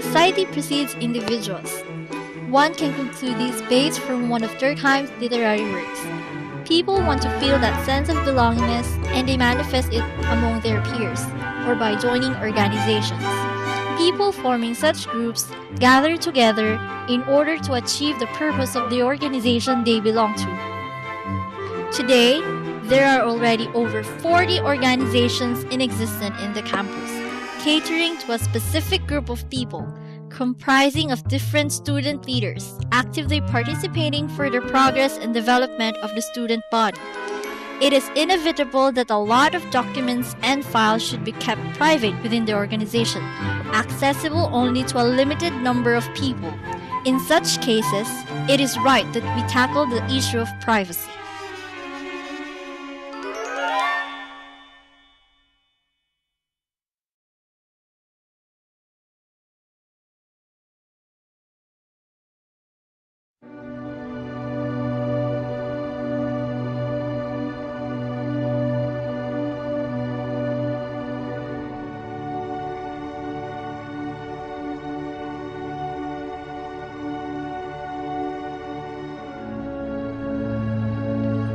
society precedes individuals. One can conclude this based from one of Durkheim's literary works. People want to feel that sense of belongingness and they manifest it among their peers or by joining organizations. People forming such groups gather together in order to achieve the purpose of the organization they belong to. Today, there are already over 40 organizations in existence in the campus, catering to a specific group of people, comprising of different student leaders, actively participating for the progress and development of the student body. It is inevitable that a lot of documents and files should be kept private within the organization, accessible only to a limited number of people. In such cases, it is right that we tackle the issue of privacy.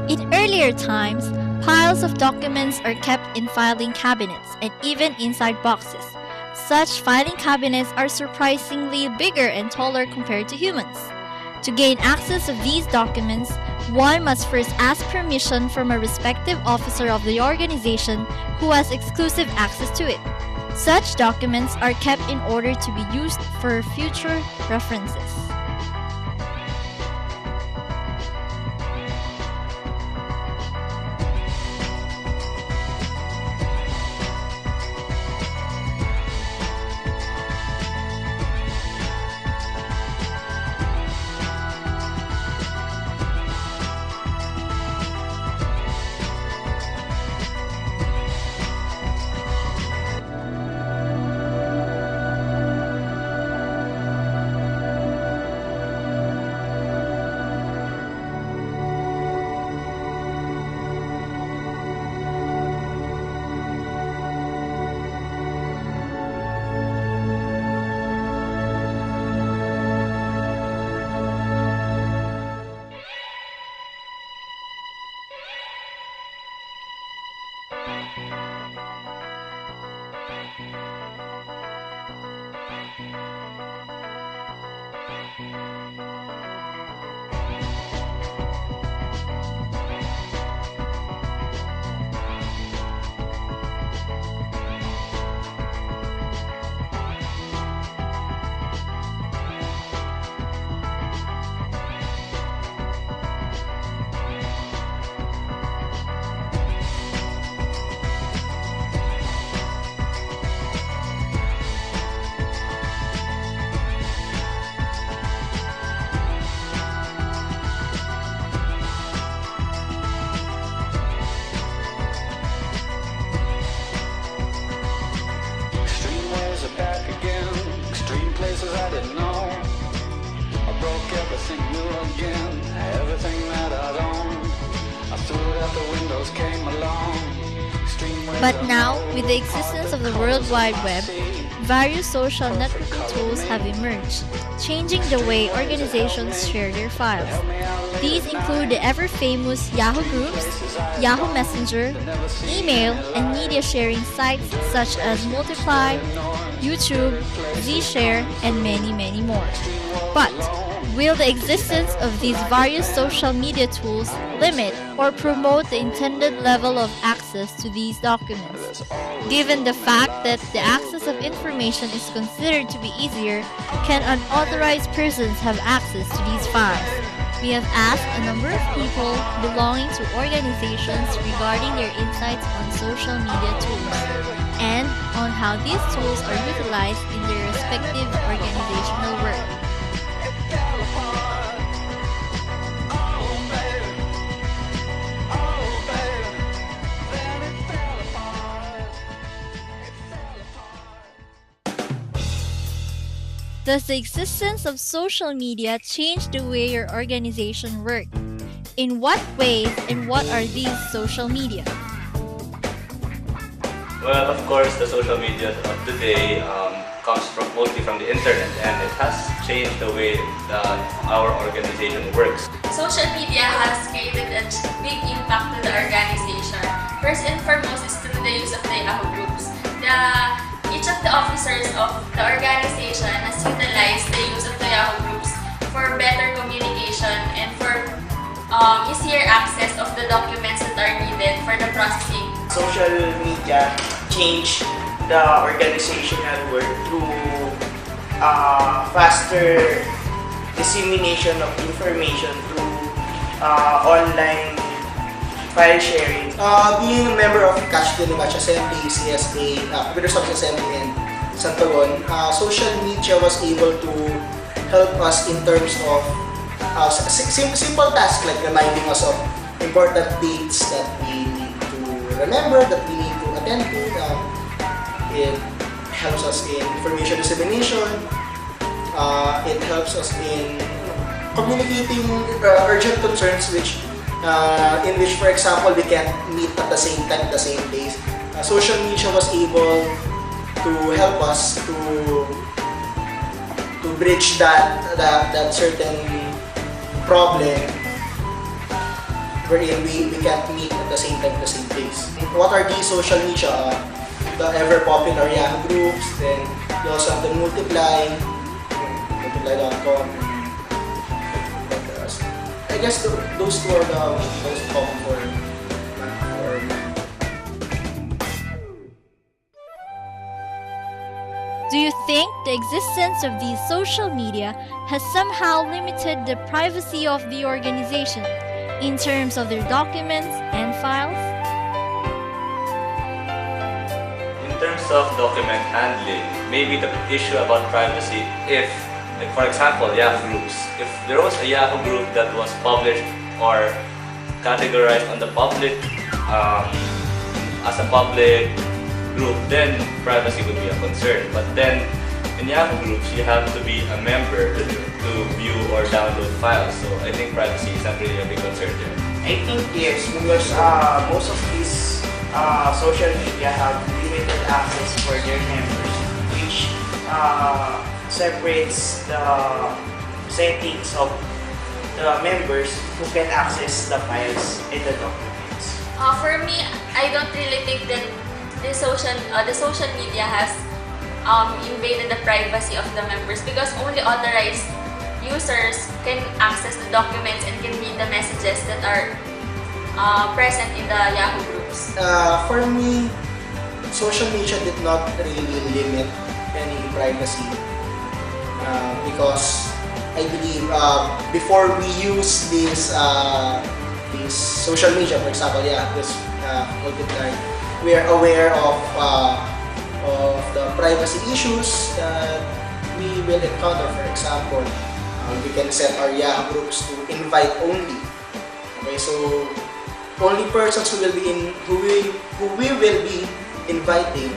In earlier times, piles of documents are kept in filing cabinets and even inside boxes. Such filing cabinets are surprisingly bigger and taller compared to humans. To gain access of these documents, one must first ask permission from a respective officer of the organization who has exclusive access to it. Such documents are kept in order to be used for future references. Extreme ways are back again, extreme places I didn't know. I broke everything new again, everything that I'd owned. I threw it out the windows, came along. Extreme ways But are now, no, with the existence of the World Wide Web, various social networking tools have emerged, changing the way organizations share their files. These include the ever-famous Yahoo Groups, Yahoo Messenger, email, and media sharing sites such as Multiply, YouTube, Zshare, and many, many more. But will the existence of these various social media tools limit or promote the intended level of access to these documents? Given the fact that the access of information is considered to be easier, can unauthorized persons have access to these files? We have asked a number of people belonging to organizations regarding their insights on social media tools and on how these tools are utilized in their respective organizational work. Does the existence of social media change the way your organization works? In what ways and what are these social media? Well, of course, the social media of today comes mostly from the internet, and it has changed the way that our organization works. Social media has created a big impact to the organization. First and foremost is through the use of the Yahoo groups. Each of the officers of the organization has utilized the use of the Yahoo groups for better communication and for easier access of the documents that are needed for the processing. Social media changed the organizational work through faster dissemination of information through online file sharing. Being a member of Catch the Batch Assembly, CSA, Computer Science Assembly, and Santoron, social media was able to help us in terms of simple tasks like reminding us of important dates that we need to remember, that we need to attend to. It helps us in information dissemination. It helps us in communicating urgent concerns in which, for example, we can't meet at the same time, the same place. Social media was able to help us to bridge that certain problem wherein we can't meet at the same time, the same place. What are these social media? The ever popular Yahoo groups, then you also have the multiply.com. I guess those two are the most common for me. Do you think the existence of these social media has somehow limited the privacy of the organization in terms of their documents and files? In terms of document handling, maybe the issue about privacy, if, like for example, Yahoo groups, if there was a Yahoo group that was published or categorized on the public as a public group, then privacy would be a concern. But then in Yahoo groups, you have to be a member to view or download files. So I think privacy is not really a big concern there. I think yes, because most of these social media have limited access for their members, which separates the settings of the members who can access the files and the documents. For me, I don't really think that the social media has invaded the privacy of the members, because only authorized users can access the documents and can read the messages that are present in the Yahoo groups. For me, social media did not really limit any privacy because I believe before we use this social media, for example, this multiply, we are aware of the privacy issues that we will encounter. For example, we can set our Yahoo groups to invite only. Okay, so only persons who we will be inviting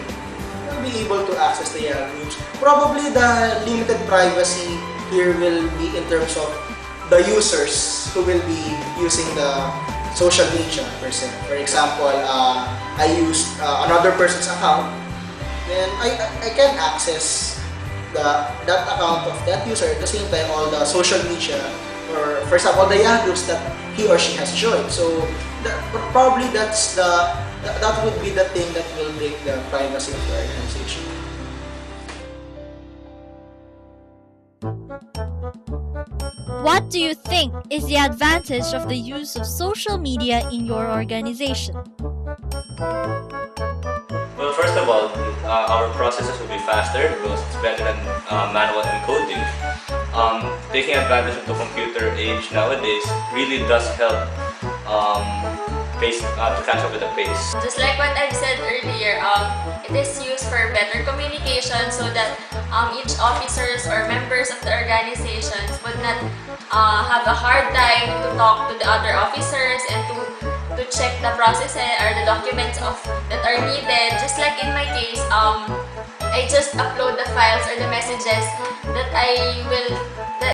will be able to access the Yahoo groups. Probably the limited privacy here will be in terms of the users who will be using the social media per se. For example, I used another person's account, then I can access that account of that user at the same time all the social media, or for example the Yahoo groups that he or she has joined. So probably that would be the thing that will break the privacy of the organization. What do you think is the advantage of the use of social media in your organization? Well, first of all, our processes will be faster because it's better than manual encoding. Taking advantage of the computer age nowadays really does help to catch up with the pace. Just like what I've said earlier, it is used for better communication so that each officers or members of the organizations would not have a hard time to talk to the other officers and to check the processes or the documents that are needed. Just like in my case, I just upload the files or the messages that I will